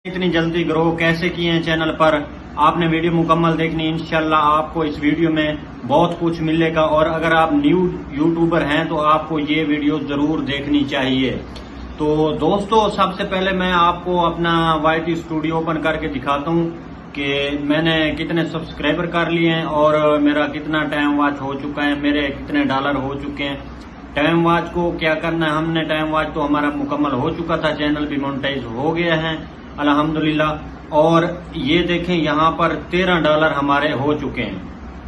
इतनी जल्दी ग्रो कैसे किए हैं चैनल पर। आपने वीडियो मुकम्मल देखनी, इंशाल्लाह आपको इस वीडियो में बहुत कुछ मिलेगा। और अगर आप न्यू यूट्यूबर हैं तो आपको ये वीडियो जरूर देखनी चाहिए। तो दोस्तों, सबसे पहले मैं आपको अपना YT स्टूडियो ओपन करके दिखाता हूँ कि मैंने कितने सब्सक्राइबर कर लिए हैं और मेरा कितना टाइम वॉच हो चुका है, मेरे कितने डॉलर हो चुके हैं। टाइम वॉच को क्या करना है, हमने टाइम वॉच तो हमारा मुकम्मल हो चुका था, चैनल भी मोनेटाइज हो गया है अल्हम्दुलिल्लाह। और ये देखें यहाँ पर $13 हमारे हो चुके हैं।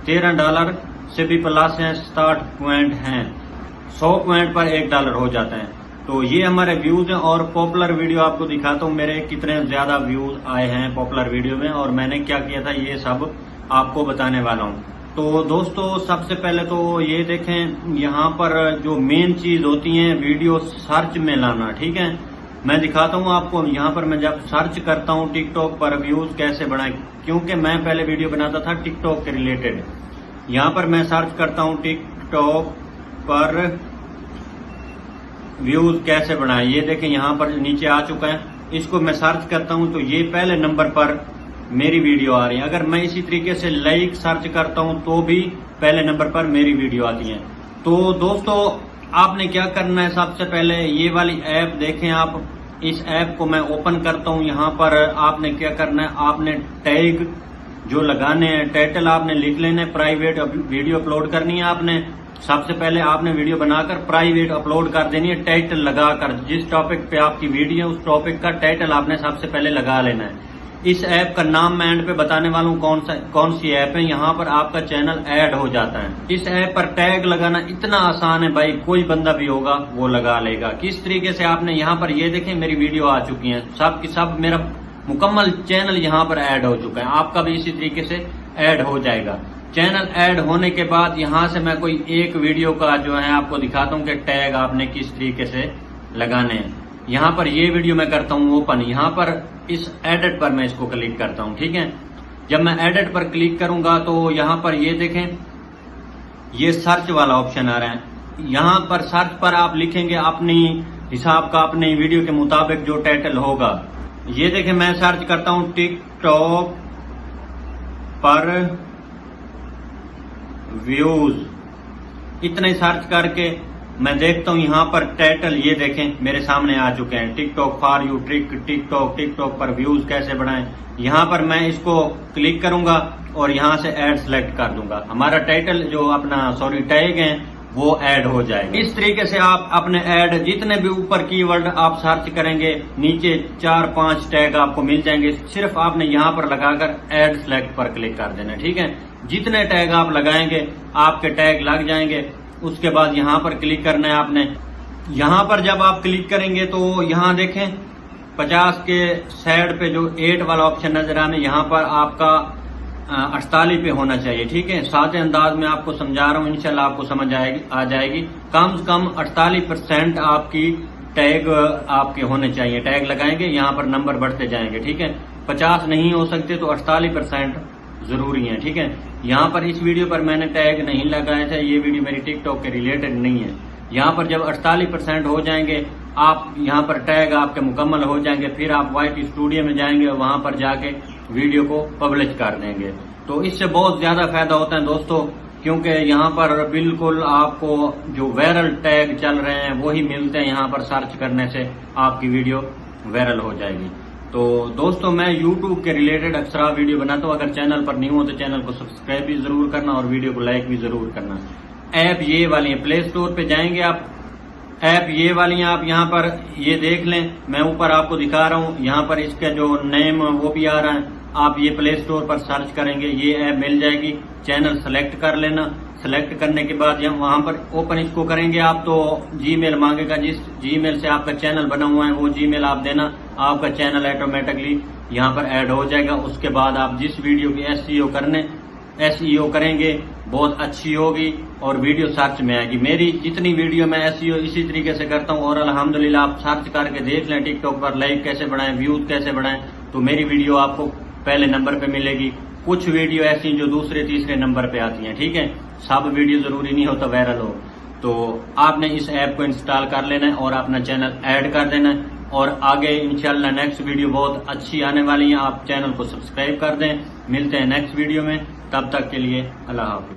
$13 से भी प्लस हैं, 60 पॉइंट हैं। 100 पॉइंट पर $1 हो जाता है। तो ये हमारे व्यूज हैं। और पॉपुलर वीडियो आपको दिखाता हूँ मेरे कितने ज्यादा व्यूज आए हैं पॉपुलर वीडियो में, और मैंने क्या किया था ये सब आपको बताने वाला हूँ। तो दोस्तों, सबसे पहले तो ये देखें, यहाँ पर जो मेन चीज होती है वीडियो सर्च में लाना, ठीक है। मैं दिखाता हूँ आपको। यहाँ पर मैं जब सर्च करता हूँ टिकटॉक पर व्यूज कैसे बढ़ाएं, क्योंकि मैं पहले वीडियो बनाता था टिकटॉक के रिलेटेड। यहाँ पर मैं सर्च करता हूँ टिकटॉक पर व्यूज कैसे बढ़ाएं। ये देखें यहाँ पर नीचे आ चुका है। इसको मैं सर्च करता हूँ तो ये पहले नंबर पर मेरी वीडियो आ रही है। अगर मैं इसी तरीके से लाइक सर्च करता हूँ तो भी पहले नंबर पर मेरी वीडियो आती है। तो दोस्तों, आपने क्या करना है, सबसे पहले ये वाली ऐप देखें आप। इस ऐप को मैं ओपन करता हूँ। यहाँ पर आपने क्या करना है, आपने टैग जो लगाने हैं, टाइटल आपने लिख लेना है। प्राइवेट वीडियो अपलोड करनी है आपने। सबसे पहले आपने वीडियो बनाकर प्राइवेट अपलोड कर देनी है, टाइटल लगाकर। जिस टॉपिक पे आपकी वीडियो है उस टॉपिक का टाइटल आपने सबसे पहले लगा लेना है। इस ऐप का नाम मैं एंड पे बताने वाला हूँ कौन सी ऐप है। यहाँ पर आपका चैनल ऐड हो जाता है। इस ऐप पर टैग लगाना इतना आसान है भाई, कोई बंदा भी होगा वो लगा लेगा। किस तरीके से आपने यहाँ पर ये देखें, मेरी वीडियो आ चुकी है, सब की सब मेरा मुकम्मल चैनल यहाँ पर ऐड हो चुका है। आपका भी इसी तरीके से ऐड हो जाएगा। चैनल ऐड होने के बाद यहाँ से मैं कोई एक वीडियो का जो है आपको दिखाता हूँ कि टैग आपने किस तरीके से लगाने हैं। यहाँ पर ये वीडियो मैं करता हूँ ओपन। यहाँ पर इस एडिट पर मैं इसको क्लिक करता हूँ, ठीक है। जब मैं एडिट पर क्लिक करूंगा तो यहाँ पर ये देखें, ये सर्च वाला ऑप्शन आ रहा है। यहाँ पर सर्च पर आप लिखेंगे अपनी हिसाब का, अपने वीडियो के मुताबिक जो टाइटल होगा। ये देखें, मैं सर्च करता हूँ टिकटॉक पर व्यूज। इतना ही सर्च करके मैं देखता हूँ यहाँ पर टाइटल ये देखें मेरे सामने आ चुके हैं। TikTok for you trick, TikTok पर व्यूज कैसे बढ़ाएं। यहाँ पर मैं इसको क्लिक करूंगा और यहाँ से ऐड सेलेक्ट कर दूंगा। हमारा टाइटल जो अपना टैग है वो ऐड हो जाएगा। इस तरीके से आप अपने ऐड, जितने भी ऊपर कीवर्ड आप सर्च करेंगे, नीचे 4-5 टैग आपको मिल जाएंगे। सिर्फ आपने यहाँ पर लगाकर ऐड सेलेक्ट पर क्लिक कर देना, ठीक है। जितने टैग आप लगाएंगे आपके टैग लग जाएंगे। उसके बाद यहाँ पर क्लिक करना है आपने। यहाँ पर जब आप क्लिक करेंगे तो यहाँ देखें 50 के साइड पे जो 8 वाला ऑप्शन नजर आने, यहाँ पर आपका 48 पे होना चाहिए, ठीक है। सादे अंदाज में आपको समझा रहा हूँ, इंशाल्लाह आपको समझ आ जाएगी। कम से कम 48% आपकी टैग आपके होने चाहिए। टैग लगाएंगे, यहाँ पर नंबर बढ़ते जाएंगे, ठीक है। 50 नहीं हो सकते तो 48% जरूरी है, ठीक है। यहाँ पर इस वीडियो पर मैंने टैग नहीं लगाया था, ये वीडियो मेरी टिकटॉक के रिलेटेड नहीं है। यहाँ पर जब 48% हो जाएंगे, आप यहाँ पर टैग आपके मुकम्मल हो जाएंगे, फिर आप YT स्टूडियो में जाएंगे और वहां पर जाके वीडियो को पब्लिश कर देंगे। तो इससे बहुत ज्यादा फायदा होता है दोस्तों, क्योंकि यहाँ पर बिल्कुल आपको जो वायरल टैग चल रहे हैं वही मिलते हैं। यहाँ पर सर्च करने से आपकी वीडियो वायरल हो जाएगी। तो दोस्तों, मैं YouTube के रिलेटेड अक्सर वीडियो बनाता हूँ। अगर चैनल पर न्यू हो तो चैनल को सब्सक्राइब भी जरूर करना और वीडियो को लाइक भी जरूर करना। ऐप ये वाली है, प्ले स्टोर पे जाएंगे आप, ऐप ये वाली है। आप यहाँ पर ये देख लें, मैं ऊपर आपको दिखा रहा हूँ। यहाँ पर इसका जो नेम वो भी आ रहा है। आप ये प्ले स्टोर पर सर्च करेंगे, ये ऐप मिल जाएगी। चैनल सेलेक्ट कर लेना। सेलेक्ट करने के बाद वहां पर ओपन इसको करेंगे आप तो जीमेल मांगेगा। जिस जीमेल से आपका चैनल बना हुआ है वो जीमेल आप देना, आपका चैनल ऑटोमेटिकली यहाँ पर ऐड हो जाएगा। उसके बाद आप जिस वीडियो की SEO करेंगे बहुत अच्छी होगी और वीडियो सर्च में आएगी। मेरी जितनी वीडियो मैं SEO इसी तरीके से करता हूँ और अल्हम्दुलिल्लाह आप सर्च करके देख लें टिकटॉक पर लाइक कैसे बढ़ाएं, व्यूज कैसे बढ़ाएं, तो मेरी वीडियो आपको पहले नंबर पे मिलेगी। कुछ वीडियो ऐसी जो दूसरे तीसरे नंबर पे आती हैं, ठीक है। सब वीडियो जरूरी नहीं होता वायरल हो। तो आपने इस ऐप को इंस्टॉल कर लेना है और अपना चैनल ऐड कर देना है। और आगे इंशाल्लाह नेक्स्ट वीडियो बहुत अच्छी आने वाली है। आप चैनल को सब्सक्राइब कर दें। मिलते हैं नेक्स्ट वीडियो में, तब तक के लिए अल्लाह हाफिज।